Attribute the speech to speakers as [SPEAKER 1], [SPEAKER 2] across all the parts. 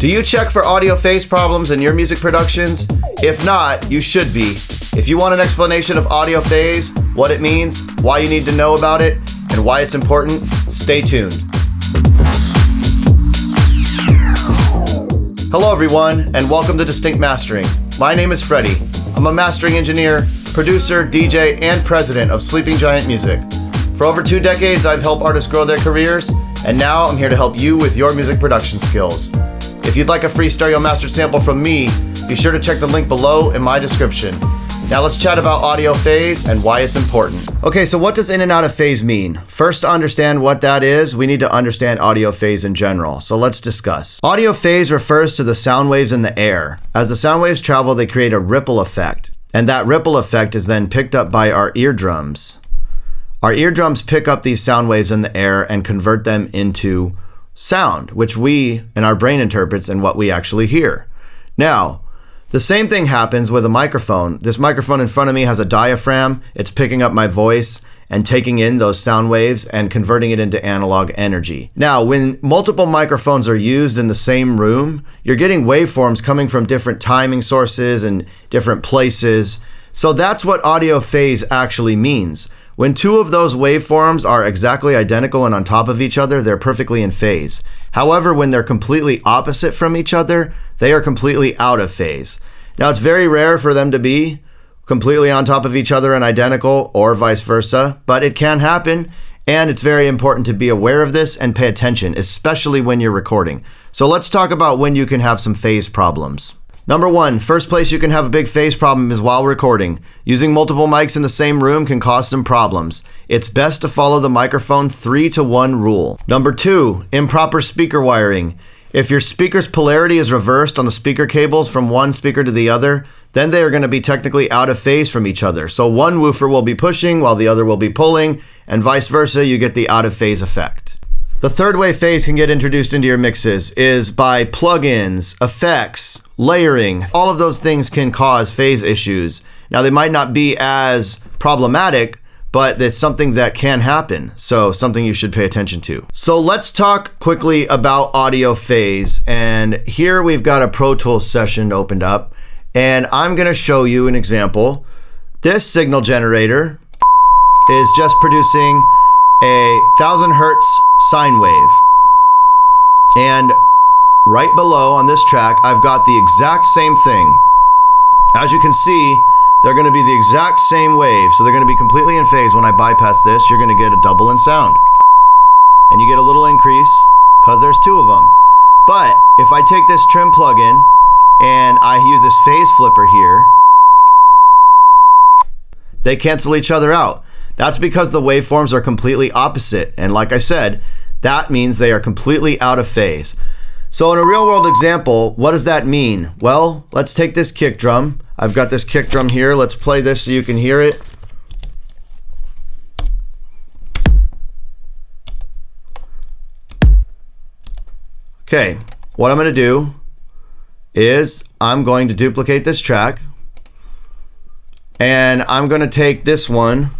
[SPEAKER 1] Do you check for audio phase problems in your music productions? If not, you should be. If you want an explanation of audio phase, what it means, why you need to know about it, and why it's important, stay tuned. Hello everyone, and welcome to Distinct Mastering. My name is Freddie. I'm a mastering engineer, producer, DJ, and president of Sleeping Giant Music. For over 2 decades, I've helped artists grow their careers, and now I'm here to help you with your music production skills. If you'd like a free stereo mastered sample from me, be sure to check the link below in my description. Now let's chat about audio phase and why it's important. Okay, so what does in and out of phase mean? First, to understand what that is, we need to understand audio phase in general. So let's discuss. Audio phase refers to the sound waves in the air. As the sound waves travel, they create a ripple effect. And that ripple effect is then picked up by our eardrums. Our eardrums pick up these sound waves in the air and convert them into sound, which we and our brain interprets in what we actually hear. Now, the same thing happens with a microphone. This microphone in front of me has a diaphragm. It's picking up my voice and taking in those sound waves and converting it into analog energy. Now, when multiple microphones are used in the same room, you're getting waveforms coming from different timing sources and different places. So that's what audio phase actually means. When 2 of those waveforms are exactly identical and on top of each other, they're perfectly in phase. However, when they're completely opposite from each other, they are completely out of phase. Now, it's very rare for them to be completely on top of each other and identical, or vice versa, but it can happen, and it's very important to be aware of this and pay attention, especially when you're recording. So let's talk about when you can have some phase problems. Number 1, first place you can have a big phase problem is while recording. Using multiple mics in the same room can cause some problems. It's best to follow the microphone 3-to-1 rule. Number 2, improper speaker wiring. If your speaker's polarity is reversed on the speaker cables from one speaker to the other, then they are going to be technically out of phase from each other. So one woofer will be pushing while the other will be pulling, and vice versa, you get the out of phase effect. The third way phase can get introduced into your mixes is by plugins, effects, layering. All of those things can cause phase issues. Now, they might not be as problematic, but it's something that can happen. So something you should pay attention to. So let's talk quickly about audio phase. And here we've got a Pro Tools session opened up, and I'm going to show you an example. This signal generator is just producing a 1000 hertz sine wave. And right below on this track, I've got the exact same thing. As you can see, they're going to be the exact same wave. So they're going to be completely in phase. When I bypass this, you're going to get a double in sound. And you get a little increase because there's 2 of them. But if I take this trim plugin and I use this phase flipper here, they cancel each other out. That's because the waveforms are completely opposite. And like I said, that means they are completely out of phase. So in a real world example, what does that mean? Well, let's take this kick drum. I've got this kick drum here. Let's play this so you can hear it. Okay, what I'm going to do is I'm going to duplicate this track, and I'm going to take this one.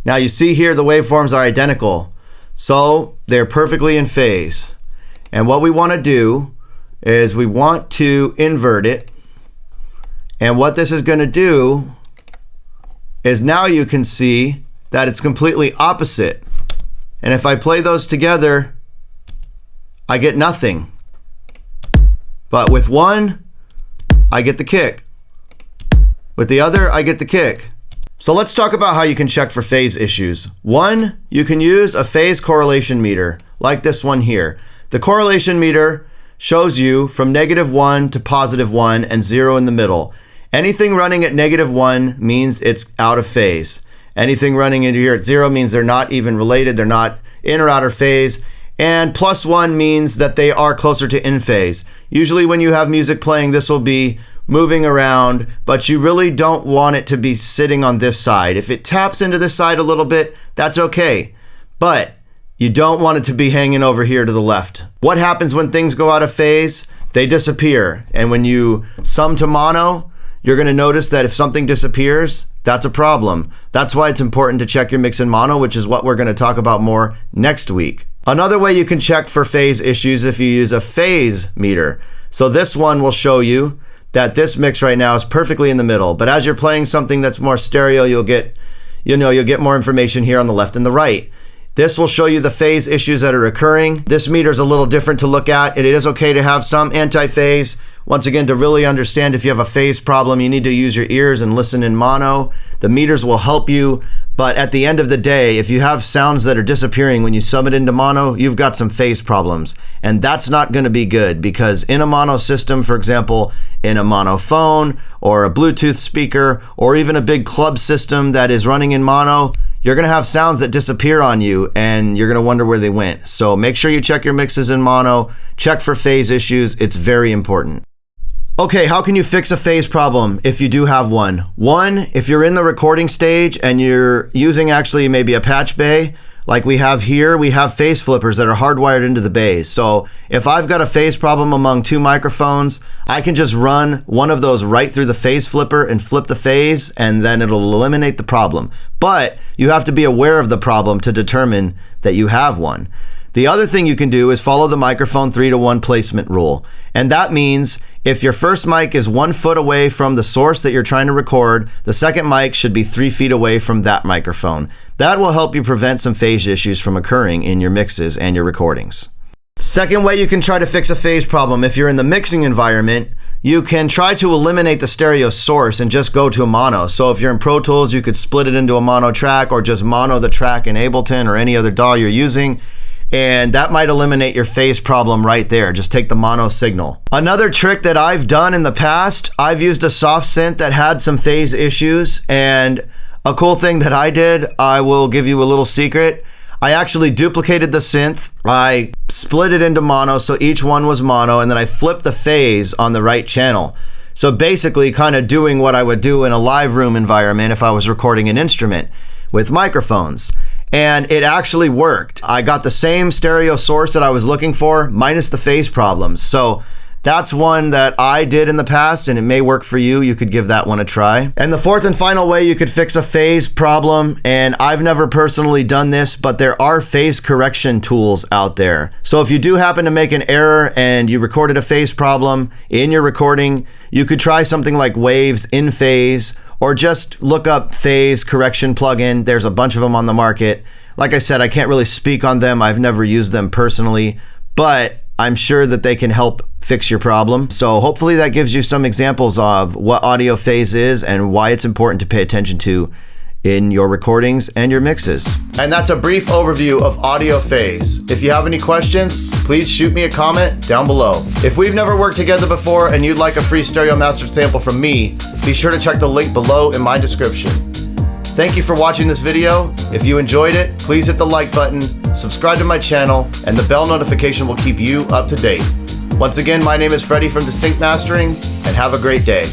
[SPEAKER 1] Now you see here the waveforms are identical, so they're perfectly in phase. And what we want to do is we want to invert it. And what this is going to do is now you can see that it's completely opposite. And if I play those together, I get nothing. But with one, I get the kick. With the other, I get the kick. So let's talk about how you can check for phase issues. 1, you can use a phase correlation meter, like this one here. The correlation meter shows you from -1 to +1 and 0 in the middle. Anything running at -1 means it's out of phase. Anything running into here at 0 means they're not even related, they're not in or out of phase. And +1 means that they are closer to in phase. Usually when you have music playing, this will be moving around, but you really don't want it to be sitting on this side. If it taps into this side a little bit, that's okay. But you don't want it to be hanging over here to the left. What happens when things go out of phase? They disappear. And when you sum to mono, you're going to notice that if something disappears, that's a problem. That's why it's important to check your mix in mono, which is what we're going to talk about more next week. Another way you can check for phase issues if you use a phase meter. So this one will show you that this mix right now is perfectly in the middle, but as you're playing something that's more stereo, you'll get more information here on the left and the right. This will show you the phase issues that are occurring. This meter is a little different to look at. It is okay to have some anti-phase. Once again, to really understand if you have a phase problem, you need to use your ears and listen in mono. The meters will help you, but at the end of the day, if you have sounds that are disappearing when you sub it into mono, you've got some phase problems. And that's not going to be good, because in a mono system, for example, in a mono phone or a Bluetooth speaker or even a big club system that is running in mono, you're going to have sounds that disappear on you and you're going to wonder where they went. So make sure you check your mixes in mono, check for phase issues. It's very important. Okay, how can you fix a phase problem if you do have one? One, if you're in the recording stage and you're using actually maybe a patch bay, like we have here, we have phase flippers that are hardwired into the bays. So if I've got a phase problem among two microphones, I can just run one of those right through the phase flipper and flip the phase, and then it'll eliminate the problem. But you have to be aware of the problem to determine that you have one. The other thing you can do is follow the microphone 3-to-1 placement rule. And that means if your first mic is 1 foot away from the source that you're trying to record, the second mic should be 3 feet away from that microphone. That will help you prevent some phase issues from occurring in your mixes and your recordings. Second way you can try to fix a phase problem if you're in the mixing environment, you can try to eliminate the stereo source and just go to a mono. So if you're in Pro Tools, you could split it into a mono track or just mono the track in Ableton or any other DAW you're using. And that might eliminate your phase problem right there. Just take the mono signal. Another trick that I've done in the past, I've used a soft synth that had some phase issues, and a cool thing that I did, I will give you a little secret. I actually duplicated the synth. I split it into mono, so each one was mono, and then I flipped the phase on the right channel. So basically kind of doing what I would do in a live room environment if I was recording an instrument with microphones. And it actually worked. I got the same stereo source that I was looking for, minus the phase problems. So that's one that I did in the past, and it may work for you. You could give that one a try. And the fourth and final way you could fix a phase problem, and I've never personally done this, but there are phase correction tools out there. So if you do happen to make an error and you recorded a phase problem in your recording, you could try something like Waves in Phase, or just look up phase correction plugin. There's a bunch of them on the market. Like I said, I can't really speak on them. I've never used them personally, but I'm sure that they can help fix your problem. So hopefully that gives you some examples of what audio phase is and why it's important to pay attention to in your recordings and your mixes. And that's a brief overview of audio phase. If you have any questions, please shoot me a comment down below. If we've never worked together before and you'd like a free stereo mastered sample from me, be sure to check the link below in my description. Thank you for watching this video. If you enjoyed it, please hit the like button, subscribe to my channel, and the bell notification will keep you up to date. Once again, my name is Freddie from Distinct Mastering, and have a great day.